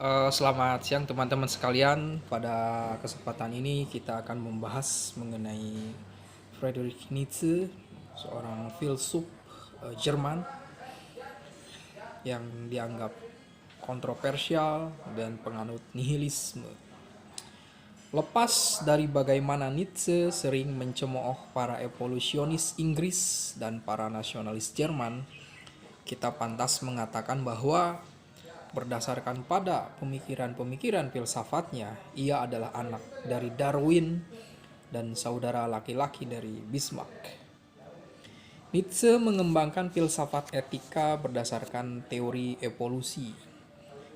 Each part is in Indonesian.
Selamat siang teman-teman sekalian. Pada kesempatan ini kita akan membahas mengenai Friedrich Nietzsche, seorang filsuf Jerman yang dianggap kontroversial dan penganut nihilisme. Lepas dari bagaimana Nietzsche sering mencemooh para evolusionis Inggris dan para nasionalis Jerman, kita pantas mengatakan bahwa berdasarkan pada pemikiran-pemikiran filsafatnya, ia adalah anak dari Darwin dan saudara laki-laki dari Bismarck. Nietzsche mengembangkan filsafat etika berdasarkan teori evolusi.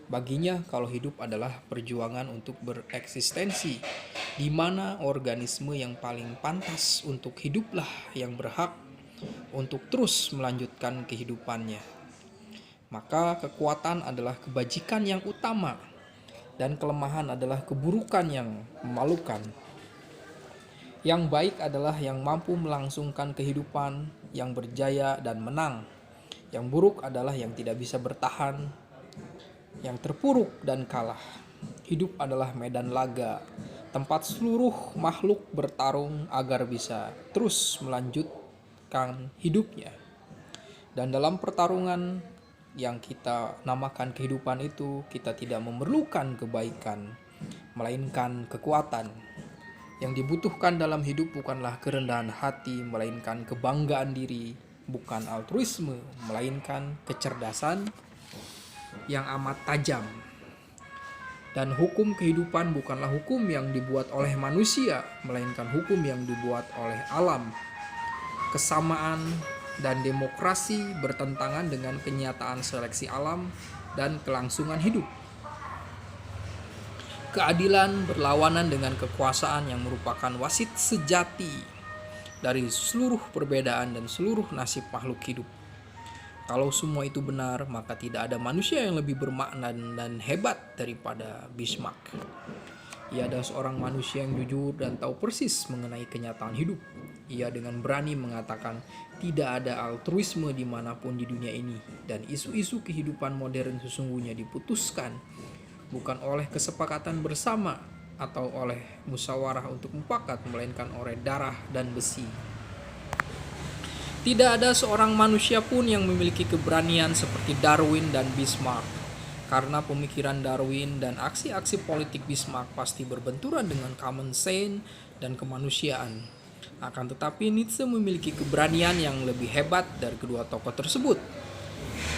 Baginya, kalau hidup adalah perjuangan untuk bereksistensi, di mana organisme yang paling pantas untuk hiduplah yang berhak untuk terus melanjutkan kehidupannya. Maka kekuatan adalah kebajikan yang utama dan kelemahan adalah keburukan yang memalukan. Yang baik adalah yang mampu melangsungkan kehidupan, yang berjaya dan menang. Yang buruk adalah yang tidak bisa bertahan, yang terpuruk dan kalah. Hidup adalah medan laga, tempat seluruh makhluk bertarung agar bisa terus melanjutkan hidupnya. Dan dalam pertarungan yang kita namakan kehidupan itu, kita tidak memerlukan kebaikan, melainkan kekuatan. Yang dibutuhkan dalam hidup bukanlah kerendahan hati, melainkan kebanggaan diri, bukan altruisme, melainkan kecerdasan yang amat tajam. Dan hukum kehidupan bukanlah hukum yang dibuat oleh manusia, melainkan hukum yang dibuat oleh alam. Kesamaan dan demokrasi bertentangan dengan kenyataan seleksi alam dan kelangsungan hidup. Keadilan berlawanan dengan kekuasaan yang merupakan wasit sejati dari seluruh perbedaan dan seluruh nasib makhluk hidup. Kalau semua itu benar, maka tidak ada manusia yang lebih bermakna dan hebat daripada Bismarck. Ia adalah seorang manusia yang jujur dan tahu persis mengenai kenyataan hidup. Ia dengan berani mengatakan tidak ada altruisme dimanapun di dunia ini, dan isu-isu kehidupan modern sesungguhnya diputuskan bukan oleh kesepakatan bersama atau oleh musyawarah untuk mufakat, melainkan oleh darah dan besi. Tidak ada seorang manusia pun yang memiliki keberanian seperti Darwin dan Bismarck, karena pemikiran Darwin dan aksi-aksi politik Bismarck pasti berbenturan dengan common sense dan kemanusiaan. Akan tetapi Nietzsche memiliki keberanian yang lebih hebat dari kedua tokoh tersebut.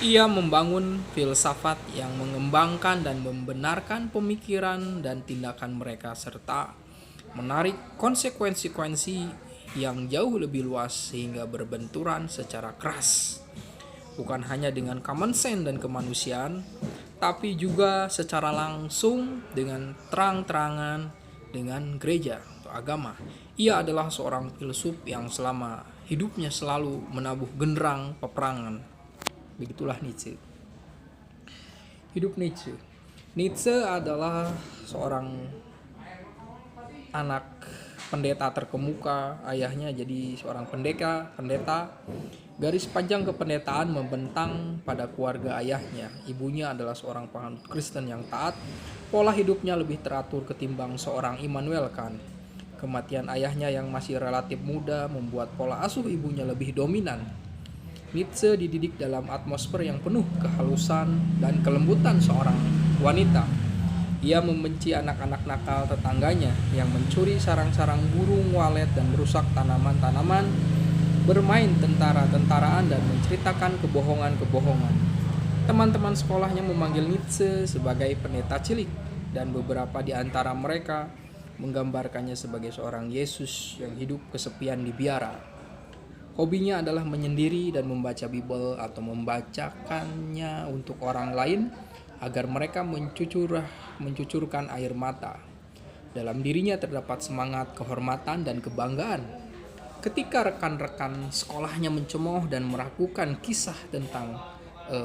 Ia membangun filsafat yang mengembangkan dan membenarkan pemikiran dan tindakan mereka serta menarik konsekuensi yang jauh lebih luas sehingga berbenturan secara keras. Bukan hanya dengan common sense dan kemanusiaan, tapi juga secara langsung dengan terang-terangan dengan gereja atau agama. Ia adalah seorang filsuf yang selama hidupnya selalu menabuh genderang peperangan. Begitulah Nietzsche. Hidup Nietzsche. Nietzsche adalah seorang anak pendeta terkemuka. Ayahnya jadi seorang pendeta. Garis panjang kependetaan membentang pada keluarga ayahnya. Ibunya adalah seorang penganut Kristen yang taat. Pola hidupnya lebih teratur ketimbang seorang Immanuel Kant. Kematian ayahnya yang masih relatif muda membuat pola asuh ibunya lebih dominan. Nietzsche dididik dalam atmosfer yang penuh kehalusan dan kelembutan seorang wanita. Ia membenci anak-anak nakal tetangganya yang mencuri sarang-sarang burung walet dan merusak tanaman-tanaman, bermain tentara-tentaraan dan menceritakan kebohongan-kebohongan. Teman-teman sekolahnya memanggil Nietzsche sebagai pendeta cilik, dan beberapa di antara mereka menggambarkannya sebagai seorang Yesus yang hidup kesepian di biara. Hobinya adalah menyendiri dan membaca Bible atau membacakannya untuk orang lain agar mereka mencucurkan air mata. Dalam dirinya terdapat semangat, kehormatan, dan kebanggaan. Ketika rekan-rekan sekolahnya mencemooh dan meragukan kisah tentang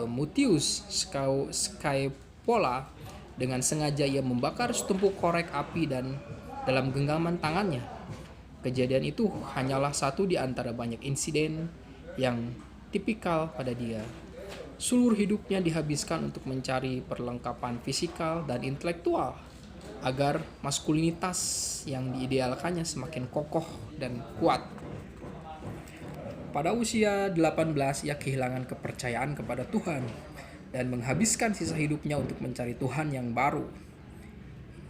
Mutius Scaevola, dengan sengaja ia membakar setumpuk korek api dan dalam genggaman tangannya. Kejadian itu hanyalah satu di antara banyak insiden yang tipikal pada dia. Seluruh hidupnya dihabiskan untuk mencari perlengkapan fisikal dan intelektual agar maskulinitas yang diidealkannya semakin kokoh dan kuat. Pada usia 18 ia kehilangan kepercayaan kepada Tuhan dan menghabiskan sisa hidupnya untuk mencari Tuhan yang baru.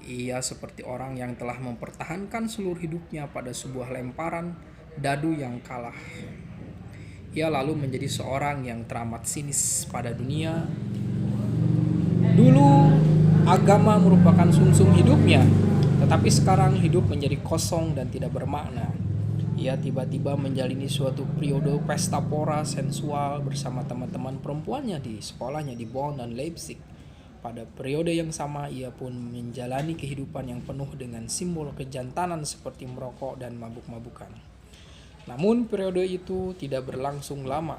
Ia seperti orang yang telah mempertahankan seluruh hidupnya pada sebuah lemparan dadu yang kalah. Ia lalu menjadi seorang yang teramat sinis pada dunia. Dulu agama merupakan sumsum hidupnya, tetapi sekarang hidup menjadi kosong dan tidak bermakna. Ia tiba-tiba menjalani suatu periode pesta pora sensual bersama teman-teman perempuannya di sekolahnya di Bonn dan Leipzig. Pada periode yang sama, ia pun menjalani kehidupan yang penuh dengan simbol kejantanan seperti merokok dan mabuk-mabukan. Namun periode itu tidak berlangsung lama.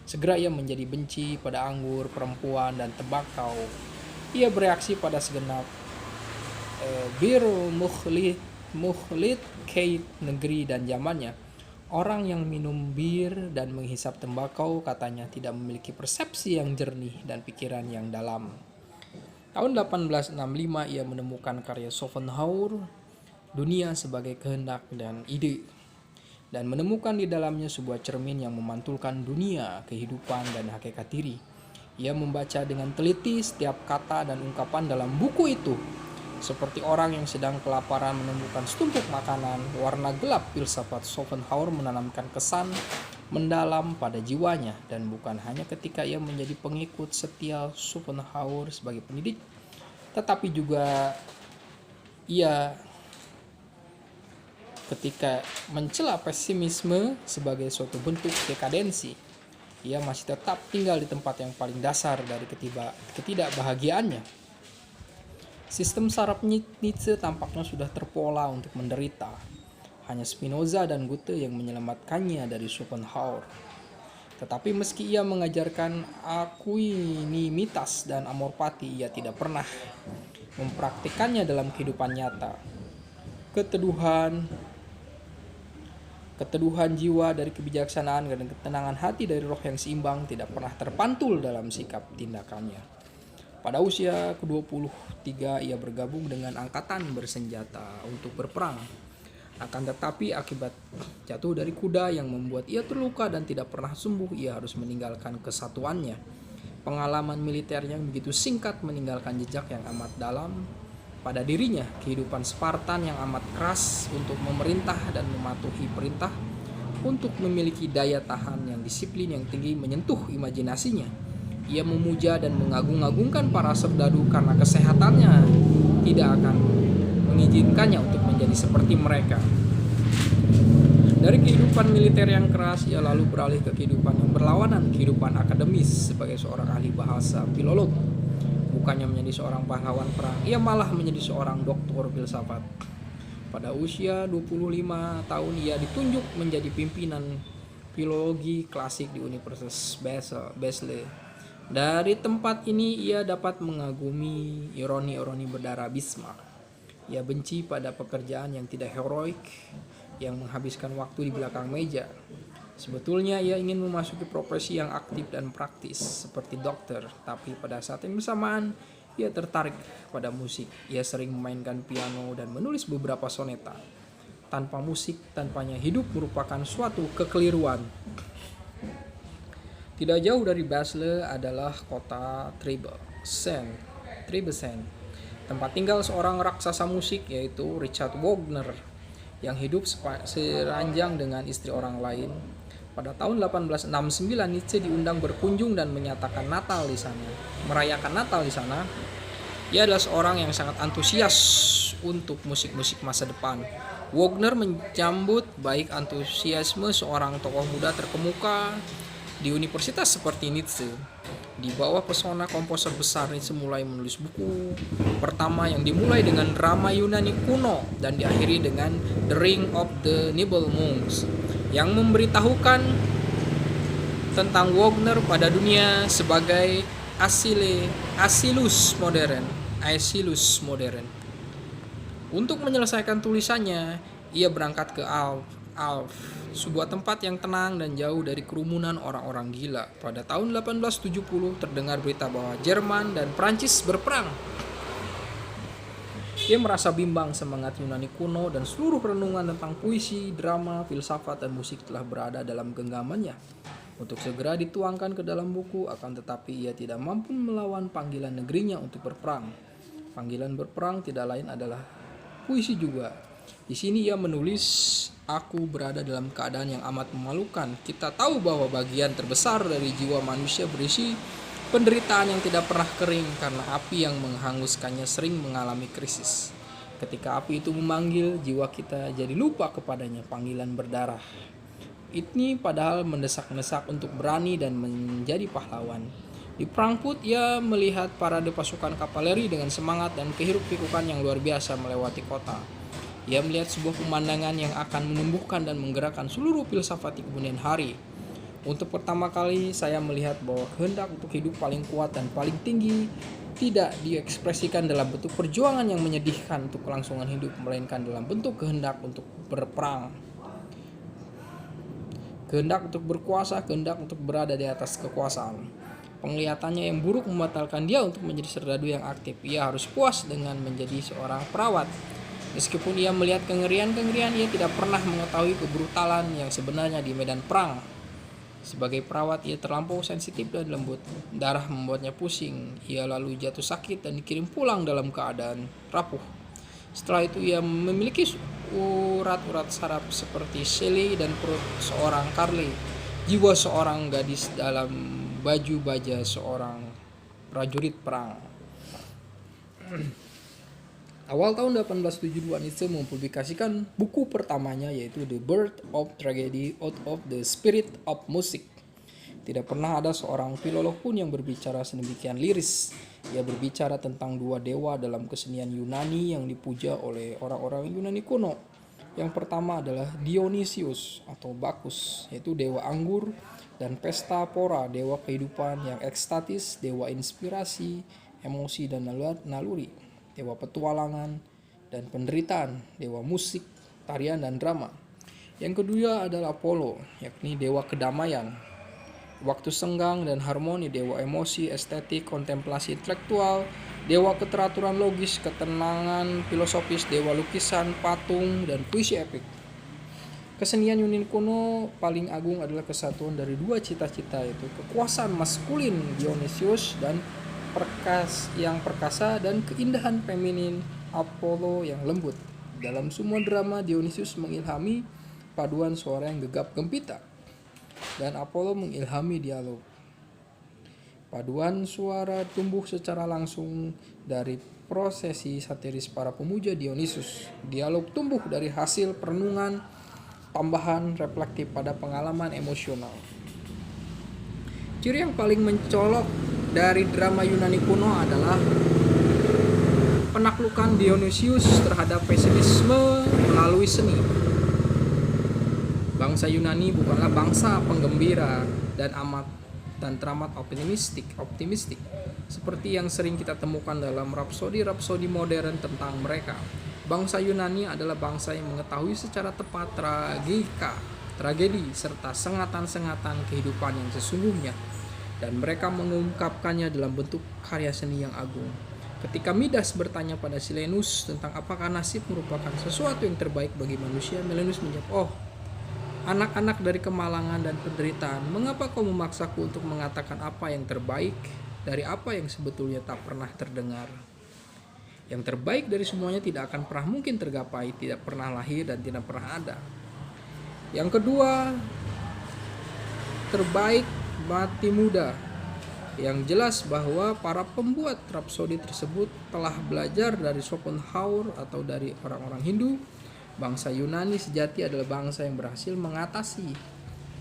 Segera ia menjadi benci pada anggur, perempuan, dan tembakau. Ia bereaksi pada segenap bir mukhlit Kate negeri dan zamannya. Orang yang minum bir dan menghisap tembakau katanya tidak memiliki persepsi yang jernih dan pikiran yang dalam. Tahun 1865 ia menemukan karya Schopenhauer, Dunia sebagai Kehendak dan Ide, dan menemukan di dalamnya sebuah cermin yang memantulkan dunia, kehidupan, dan hakikat diri. Ia membaca dengan teliti setiap kata dan ungkapan dalam buku itu. Seperti orang yang sedang kelaparan menemukan setumpuk makanan, warna gelap filsafat Schopenhauer menanamkan kesan mendalam pada jiwanya, dan bukan hanya ketika ia menjadi pengikut setia Schopenhauer sebagai pendidik, tetapi juga ia ketika mencela pesimisme sebagai suatu bentuk dekadensi. Ia masih tetap tinggal di tempat yang paling dasar dari ketidakbahagiaannya. Sistem saraf Nietzsche tampaknya sudah terpola untuk menderita. Hanya Spinoza dan Goethe yang menyelamatkannya dari Schopenhauer. Tetapi meski ia mengajarkan akuinimitas dan amor fati, ia tidak pernah mempraktikannya dalam kehidupan nyata. Keteduhan jiwa dari kebijaksanaan dan ketenangan hati dari roh yang seimbang tidak pernah terpantul dalam sikap tindakannya. Pada usia ke-23 ia bergabung dengan angkatan bersenjata untuk berperang. Akan tetapi akibat jatuh dari kuda yang membuat ia terluka dan tidak pernah sembuh, ia harus meninggalkan kesatuannya. Pengalaman militernya yang begitu singkat meninggalkan jejak yang amat dalam pada dirinya. Kehidupan Spartan yang amat keras untuk memerintah dan mematuhi perintah, untuk memiliki daya tahan yang disiplin yang tinggi menyentuh imajinasinya. Ia memuja dan mengagung-agungkan para serdadu karena kesehatannya tidak akan mengizinkannya untuk menjadi seperti mereka. Dari kehidupan militer yang keras, ia lalu beralih ke kehidupan yang berlawanan, kehidupan akademis sebagai seorang ahli bahasa filolog. Bukannya menjadi seorang pahlawan perang, ia malah menjadi seorang doktor filsafat. Pada usia 25 tahun ia ditunjuk menjadi pimpinan filologi klasik di Universitas Basel. Dari tempat ini ia dapat mengagumi ironi-ironi berdarah Bismarck. Ia benci pada pekerjaan yang tidak heroik, yang menghabiskan waktu di belakang meja. Sebetulnya ia ingin memasuki profesi yang aktif dan praktis seperti dokter, tapi pada saat yang bersamaan ia tertarik pada musik. Ia sering memainkan piano dan menulis beberapa soneta. Tanpa musik, tanpanya hidup merupakan suatu kekeliruan. Tidak jauh dari Basel adalah kota Trebesen, tempat tinggal seorang raksasa musik yaitu Richard Wagner yang hidup seranjang dengan istri orang lain. Pada tahun 1869 Nietzsche diundang berkunjung dan merayakan Natal di sana. Ia adalah seorang yang sangat antusias untuk musik-musik masa depan. Wagner menyambut baik antusiasme seorang tokoh muda terkemuka di universitas seperti Nietzsche. Di bawah pesona komposer besar, Nietzsche mulai menulis buku pertama yang dimulai dengan drama Yunani kuno dan diakhiri dengan The Ring of the Nibelungs yang memberitahukan tentang Wagner pada dunia sebagai Aeschylus modern. Untuk menyelesaikan tulisannya, ia berangkat ke Alf, sebuah tempat yang tenang dan jauh dari kerumunan orang-orang gila. Pada tahun 1870 terdengar berita bahwa Jerman dan Prancis berperang. Ia merasa bimbang, semangat Yunani kuno dan seluruh renungan tentang puisi, drama, filsafat, dan musik telah berada dalam genggamannya untuk segera dituangkan ke dalam buku, akan tetapi ia tidak mampu melawan panggilan negerinya untuk berperang. Panggilan berperang tidak lain adalah puisi juga. Di sini ia menulis, "Aku berada dalam keadaan yang amat memalukan. Kita tahu bahwa bagian terbesar dari jiwa manusia berisi penderitaan yang tidak pernah kering karena api yang menghanguskannya sering mengalami krisis. Ketika api itu memanggil, jiwa kita jadi lupa kepadanya, panggilan berdarah. Ini padahal mendesak-desak untuk berani dan menjadi pahlawan." Di Frankfurt ia melihat parade pasukan kavaleri dengan semangat dan kehiruk-pikukan yang luar biasa melewati kota. Ia melihat sebuah pemandangan yang akan menumbuhkan dan menggerakkan seluruh filsafat di kemudian hari. Untuk pertama kali saya melihat bahwa kehendak untuk hidup paling kuat dan paling tinggi tidak diekspresikan dalam bentuk perjuangan yang menyedihkan untuk kelangsungan hidup, melainkan dalam bentuk kehendak untuk berperang. Kehendak untuk berkuasa, kehendak untuk berada di atas kekuasaan. Penglihatannya yang buruk membatalkan dia untuk menjadi serdadu yang aktif. Ia harus puas dengan menjadi seorang perawat. Meskipun ia melihat kengerian-kengerian, ia tidak pernah mengetahui kebrutalan yang sebenarnya di medan perang. Sebagai perawat, ia terlampau sensitif dan lembut. Darah membuatnya pusing. Ia lalu jatuh sakit dan dikirim pulang dalam keadaan rapuh. Setelah itu ia memiliki urat-urat saraf seperti Shelley dan perut seorang Carly. Jiwa seorang gadis dalam baju baja seorang prajurit perang. Awal tahun 1872 Nietzsche mempublikasikan buku pertamanya, yaitu The Birth of Tragedy Out of the Spirit of Music. Tidak pernah ada seorang filolog pun yang berbicara sedemikian liris. Ia berbicara tentang dua dewa dalam kesenian Yunani yang dipuja oleh orang-orang Yunani kuno. Yang pertama adalah Dionysius atau Bacchus, yaitu dewa anggur, dan pesta pora, dewa kehidupan yang ekstatis, dewa inspirasi, emosi dan naluri, dewa petualangan dan penderitaan, dewa musik, tarian dan drama. Yang kedua adalah Apollo, yakni dewa kedamaian, waktu senggang dan harmoni, dewa emosi, estetik, kontemplasi intelektual, dewa keteraturan logis, ketenangan filosofis, dewa lukisan, patung, dan puisi epik. Kesenian Yunani kuno paling agung adalah kesatuan dari dua cita-cita, yaitu kekuasaan maskulin Dionysius dan yang perkasa dan keindahan feminin Apollo yang lembut. Dalam semua drama, Dionysius mengilhami paduan suara yang gegap gempita, dan Apollo mengilhami dialog. Paduan suara tumbuh secara langsung dari prosesi satiris para pemuja Dionysius. Dialog tumbuh dari hasil perenungan tambahan reflektif pada pengalaman emosional. Ciri yang paling mencolok dari drama Yunani kuno adalah penaklukan Dionysius terhadap pesimisme melalui seni. Bangsa Yunani bukanlah bangsa penggembira dan teramat optimistik seperti yang sering kita temukan dalam rapsodi-rapsodi modern tentang mereka. Bangsa Yunani adalah bangsa yang mengetahui secara tepat tragedi serta sengatan-sengatan kehidupan yang sesungguhnya, dan mereka mengungkapkannya dalam bentuk karya seni yang agung. Ketika Midas bertanya pada Silenus tentang apakah nasib merupakan sesuatu yang terbaik bagi manusia, Silenus menjawab, "Oh, anak-anak dari kemalangan dan penderitaan, mengapa kau memaksaku untuk mengatakan apa yang terbaik dari apa yang sebetulnya tak pernah terdengar? Yang terbaik dari semuanya tidak akan pernah mungkin tergapai, tidak pernah lahir dan tidak pernah ada." Yang kedua, terbaik mati muda. Yang jelas bahwa para pembuat rapsodi tersebut telah belajar dari Schopenhauer atau dari orang-orang Hindu. Bangsa Yunani sejati adalah bangsa yang berhasil mengatasi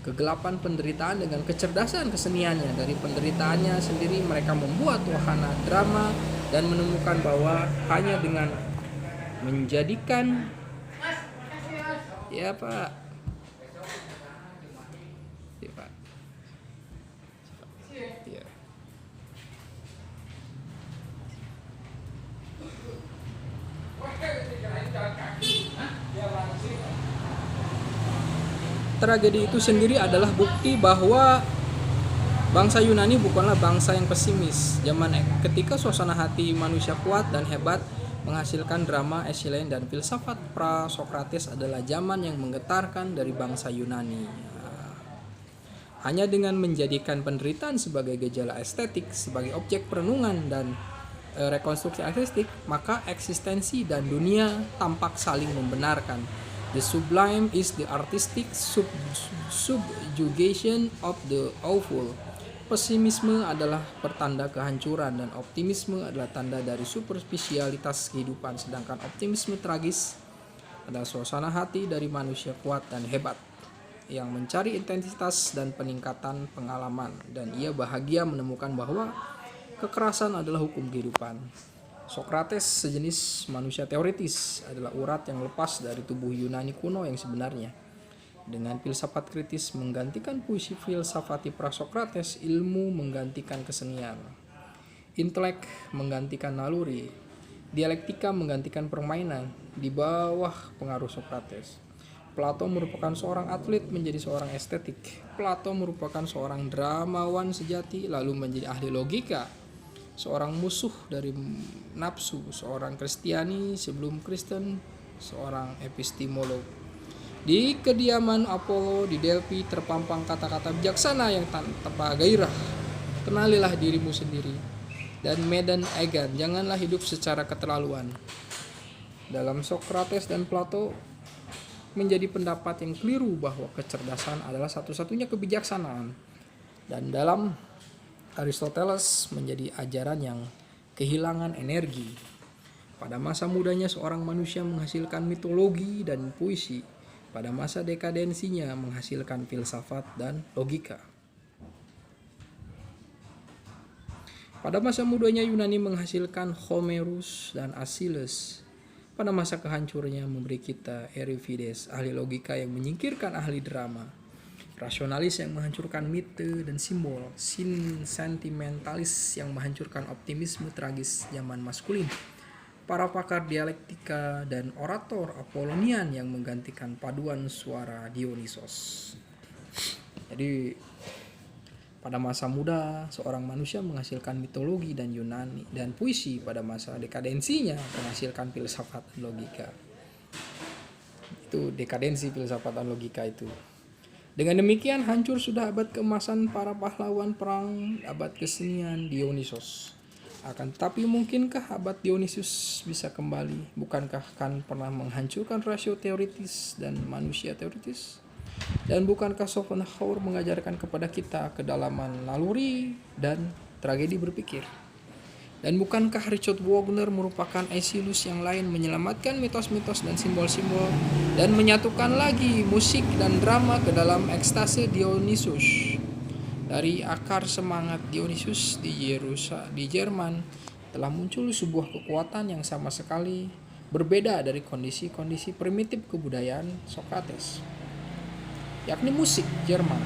kegelapan penderitaan dengan kecerdasan keseniannya. Dari penderitaannya sendiri mereka membuat wahana drama dan menemukan bahwa hanya dengan menjadikan tragedi itu sendiri adalah bukti bahwa bangsa Yunani bukanlah bangsa yang pesimis. Ketika suasana hati manusia kuat dan hebat menghasilkan drama Aeschylus dan filsafat pra-Sokrates adalah zaman yang menggetarkan dari bangsa Yunani. Hanya dengan menjadikan penderitaan sebagai gejala estetik, sebagai objek perenungan dan rekonstruksi artistik, maka eksistensi dan dunia tampak saling membenarkan. The sublime is the artistic subjugation of the awful. Pesimisme adalah pertanda kehancuran dan optimisme adalah tanda dari superficialitas kehidupan, sedangkan optimisme tragis adalah suasana hati dari manusia kuat dan hebat yang mencari intensitas dan peningkatan pengalaman, dan ia bahagia menemukan bahwa kekerasan adalah hukum kehidupan. Sokrates, sejenis manusia teoritis, adalah urat yang lepas dari tubuh Yunani kuno yang sebenarnya. Dengan filsafat kritis menggantikan puisi filsafati pra-Sokrates, ilmu menggantikan kesenian, intelek menggantikan naluri, dialektika menggantikan permainan di bawah pengaruh Sokrates. Plato merupakan seorang atlet menjadi seorang estetik. Plato merupakan seorang dramawan sejati lalu menjadi ahli logika, seorang musuh dari nafsu, seorang Kristiani sebelum Kristen, seorang epistemolog. Di kediaman Apollo di Delphi terpampang kata-kata bijaksana yang tanpa gairah. Kenalilah dirimu sendiri. Dan Medan Egan, janganlah hidup secara keterlaluan. Dalam Sokrates dan Plato menjadi pendapat yang keliru bahwa kecerdasan adalah satu-satunya kebijaksanaan. Dan dalam Aristoteles menjadi ajaran yang kehilangan energi. Pada masa mudanya seorang manusia menghasilkan mitologi dan puisi. Pada masa dekadensinya menghasilkan filsafat dan logika. Pada masa mudanya Yunani menghasilkan Homerus dan Aeschylus. Pada masa kehancurannya memberi kita Euripides, ahli logika yang menyingkirkan ahli drama. Rasionalis yang menghancurkan mite dan simbol. Sentimentalis yang menghancurkan optimisme tragis zaman maskulin. Para pakar dialektika dan orator Apollonian yang menggantikan paduan suara Dionysos. Jadi pada masa muda seorang manusia menghasilkan mitologi dan Yunani dan puisi. Pada masa dekadensinya menghasilkan filsafat dan logika. Itu dekadensi filsafat dan logika itu. Dengan demikian hancur sudah abad keemasan para pahlawan perang, abad kesenian Dionysos. Akan tetapi mungkinkah abad Dionysius bisa kembali? Bukankah kan pernah menghancurkan rasio teoritis dan manusia teoritis? Dan bukankah Schopenhauer mengajarkan kepada kita kedalaman naluri dan tragedi berpikir? Dan bukankah Richard Wagner merupakan Aeschylus yang lain, menyelamatkan mitos-mitos dan simbol-simbol dan menyatukan lagi musik dan drama ke dalam ekstase Dionysus? Dari akar semangat Dionysus di Jerman telah muncul sebuah kekuatan yang sama sekali berbeda dari kondisi-kondisi primitif kebudayaan Sokrates, yakni musik Jerman,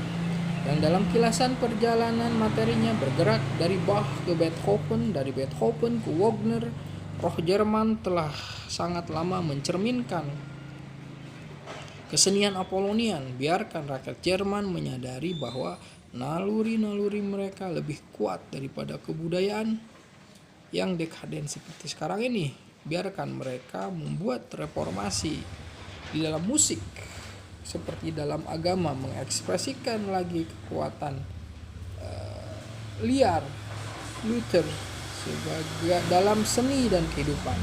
yang dalam kilasan perjalanan materinya bergerak dari Bach ke Beethoven, dari Beethoven ke Wagner. Roh Jerman telah sangat lama mencerminkan kesenian Apollonian. Biarkan rakyat Jerman menyadari bahwa naluri-naluri mereka lebih kuat daripada kebudayaan yang dekaden seperti sekarang ini. Biarkan mereka membuat reformasi di dalam musik seperti dalam agama, mengekspresikan lagi kekuatan liar Luther sebagai dalam seni dan kehidupan.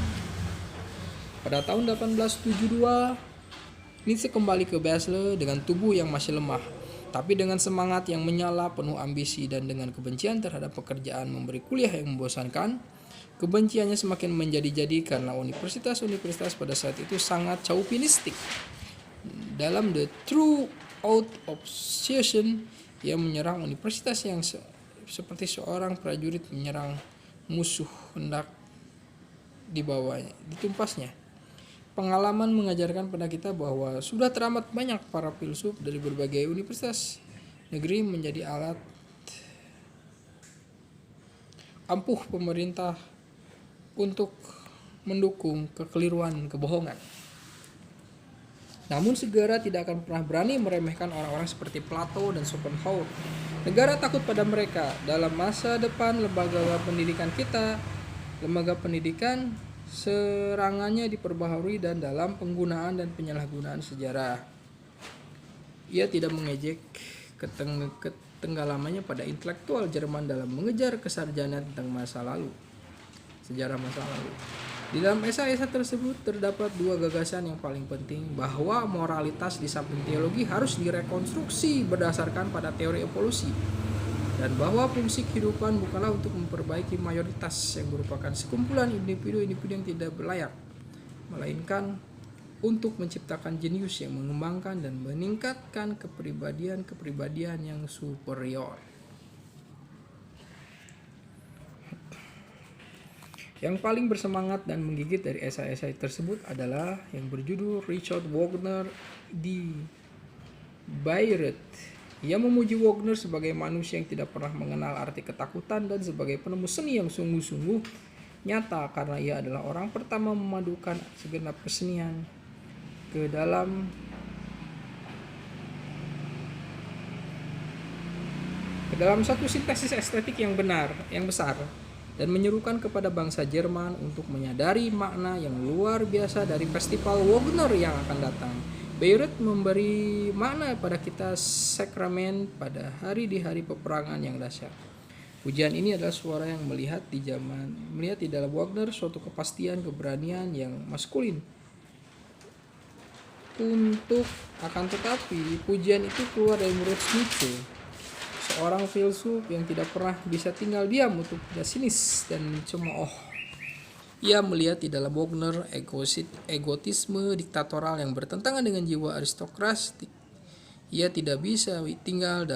Pada tahun 1872 Nietzsche kembali ke Basel dengan tubuh yang masih lemah, tapi dengan semangat yang menyala, penuh ambisi dan dengan kebencian terhadap pekerjaan memberi kuliah yang membosankan. Kebenciannya semakin menjadi-jadi karena universitas-universitas pada saat itu sangat chauvinistik. Dalam The True Out of Session, ia menyerang universitas yang seperti seorang prajurit menyerang musuh hendak dibawanya, ditumpasnya. Pengalaman mengajarkan pada kita bahwa sudah teramat banyak para filsuf dari berbagai universitas negeri menjadi alat ampuh pemerintah untuk mendukung kekeliruan kebohongan. Namun negara tidak akan pernah berani meremehkan orang-orang seperti Plato dan Schopenhauer. Negara takut pada mereka. Dalam masa depan lembaga pendidikan serangannya diperbaharui dan dalam penggunaan dan penyalahgunaan sejarah. Ia tidak mengejek ketenggalamannya pada intelektual Jerman dalam mengejar kesarjanaan tentang sejarah masa lalu. Di dalam esai-esai tersebut terdapat dua gagasan yang paling penting, bahwa moralitas di samping teologi harus direkonstruksi berdasarkan pada teori evolusi, dan bahwa fungsi kehidupan bukanlah untuk memperbaiki mayoritas yang merupakan sekumpulan individu-individu yang tidak berlayak, melainkan untuk menciptakan jenius yang mengembangkan dan meningkatkan kepribadian yang superior. Yang paling bersemangat dan menggigit dari esai-esai tersebut adalah yang berjudul Richard Wagner di Bayreuth. Ia memuji Wagner sebagai manusia yang tidak pernah mengenal arti ketakutan dan sebagai penemu seni yang sungguh-sungguh nyata, karena ia adalah orang pertama memadukan segenap kesenian ke dalam satu sintesis estetik yang besar, dan menyerukan kepada bangsa Jerman untuk menyadari makna yang luar biasa dari festival Wagner yang akan datang. Bayreuth memberi makna pada kita sakramen pada hari-hari peperangan yang dahsyat. Pujian ini adalah suara yang melihat di dalam Wagner suatu kepastian keberanian yang maskulin. Akan tetapi pujian itu keluar dari mulut Nietzsche, seorang filsuf yang tidak pernah bisa tinggal diam untuk tidak sinis dan mencemooh. Ia melihat di dalam Wagner egotisme diktatoral yang bertentangan dengan jiwa aristokratik. Ia tidak bisa tinggal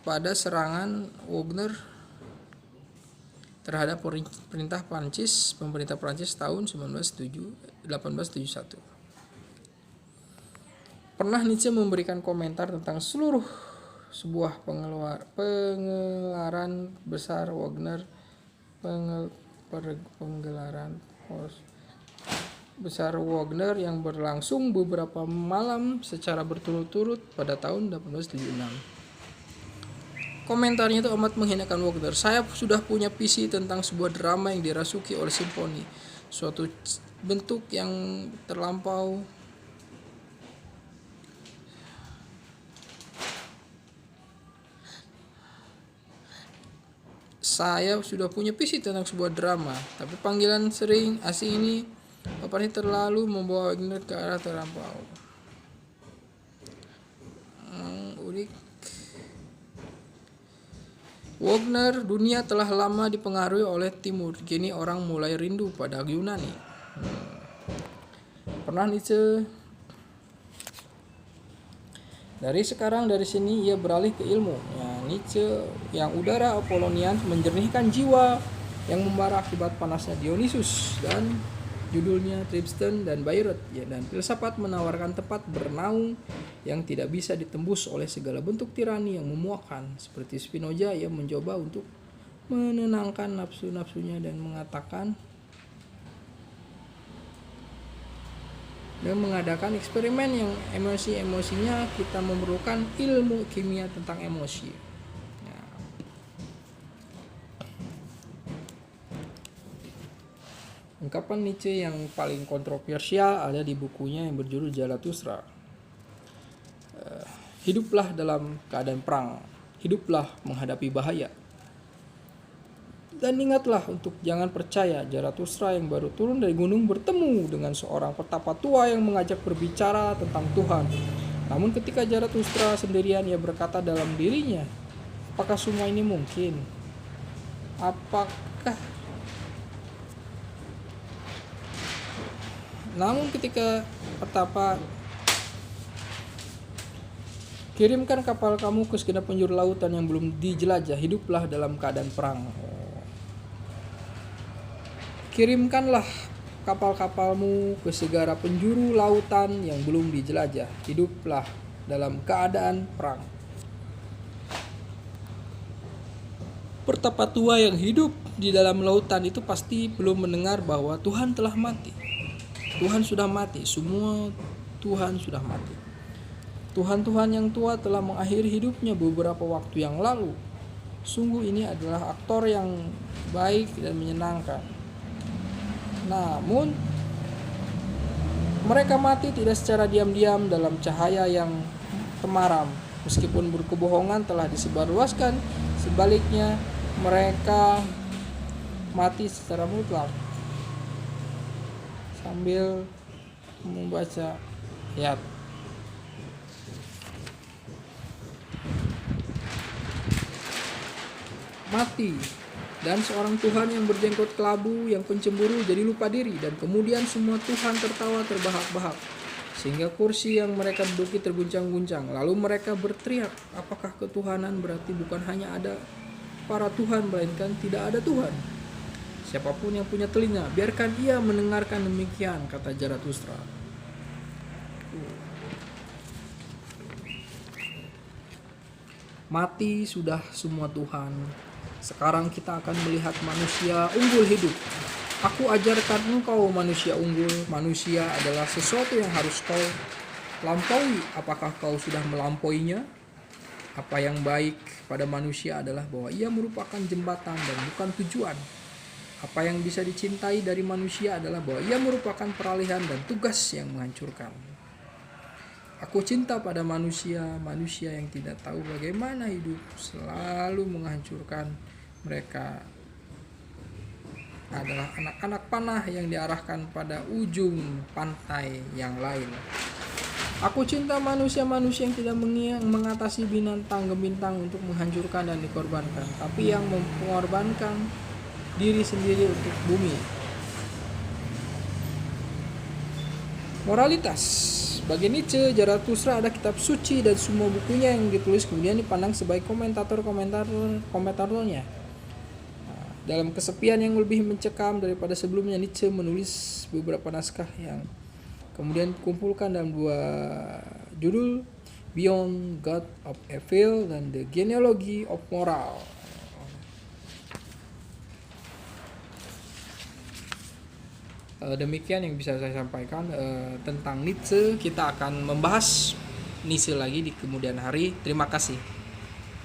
pada serangan Wagner terhadap pemerintah Prancis tahun 1871. Pernah Nietzsche memberikan komentar tentang sebuah penggelaran besar Wagner, yang berlangsung beberapa malam secara berturut-turut pada tahun 1876. Komentarnya itu amat menghinakan Wagner. Saya sudah punya visi tentang sebuah drama yang dirasuki oleh simfoni, suatu bentuk yang terlampau tapi panggilan sering asing ini paparnya terlalu membawa Wagner ke arah terlampau. Wagner, dunia telah lama dipengaruhi oleh Timur. Kini orang mulai rindu pada Yunani. Pernah Nietzsche. Dari sini ia beralih ke ilmu. Nietzsche yang udara Apollonian menjernihkan jiwa yang membara akibat panasnya Dionysus, dan judulnya Tristan dan Bayreuth, dan filsafat menawarkan tempat bernaung yang tidak bisa ditembus oleh segala bentuk tirani yang memuakkan. Seperti Spinoza, ia mencoba untuk menenangkan nafsu-nafsunya dan mengadakan eksperimen yang emosi-emosinya. Kita memerlukan ilmu kimia tentang emosi. Ungkapan Nietzsche yang paling kontroversial ada di bukunya yang berjudul Zarathustra. Hiduplah dalam keadaan perang, hiduplah menghadapi bahaya. Dan ingatlah untuk jangan percaya. Zarathustra yang baru turun dari gunung bertemu dengan seorang petapa tua yang mengajak berbicara tentang Tuhan. Namun ketika Zarathustra sendirian, ia berkata dalam dirinya, apakah semua ini mungkin? Namun ketika petapa, kirimkan kapal kamu ke segenap penjuru lautan yang belum dijelajah, hiduplah dalam keadaan perang. Kirimkanlah kapal-kapalmu ke segala penjuru lautan yang belum dijelajah, hiduplah dalam keadaan perang. Petapa tua yang hidup di dalam lautan itu pasti belum mendengar bahwa Tuhan telah mati. Tuhan sudah mati, semua Tuhan sudah mati. Tuhan-Tuhan yang tua telah mengakhiri hidupnya beberapa waktu yang lalu. Sungguh ini adalah aktor yang baik dan menyenangkan. Namun mereka mati tidak secara diam-diam dalam cahaya yang temaram. Meskipun berkebohongan telah disebarluaskan, sebaliknya mereka mati secara mutlak. Sambil membaca ayat. Mati, dan seorang Tuhan yang berjenggot kelabu, yang pencemburu jadi lupa diri, dan kemudian semua Tuhan tertawa terbahak-bahak, sehingga kursi yang mereka duduki terguncang-guncang. Lalu mereka berteriak, apakah ketuhanan berarti bukan hanya ada para Tuhan, melainkan tidak ada Tuhan? Siapapun yang punya telinga, biarkan ia mendengarkan demikian, kata Zarathustra. Mati sudah semua Tuhan. Sekarang kita akan melihat manusia unggul hidup. Aku ajarkan engkau manusia unggul. Manusia adalah sesuatu yang harus kau lampaui. Apakah kau sudah melampauinya? Apa yang baik pada manusia adalah bahwa ia merupakan jembatan dan bukan tujuan. Apa yang bisa dicintai dari manusia adalah bahwa ia merupakan peralihan dan tugas yang menghancurkan. Aku cinta pada manusia yang tidak tahu bagaimana hidup, selalu menghancurkan. Mereka adalah anak-anak panah yang diarahkan pada ujung pantai yang lain. Aku cinta manusia yang tidak mengatasi binatang gemintang untuk menghancurkan dan dikorbankan, tapi yang mengorbankan diri sendiri untuk bumi. Moralitas. Bagi Nietzsche, Zarathustra ada kitab suci dan semua bukunya yang ditulis kemudian dipandang sebagai komentatornya. Dalam kesepian yang lebih mencekam daripada sebelumnya, Nietzsche menulis beberapa naskah yang kemudian dikumpulkan dalam dua judul, Beyond God of Evil dan The Genealogy of Moral. Demikian yang bisa saya sampaikan tentang Nietzsche. Kita akan membahas Nietzsche lagi di kemudian hari. Terima kasih.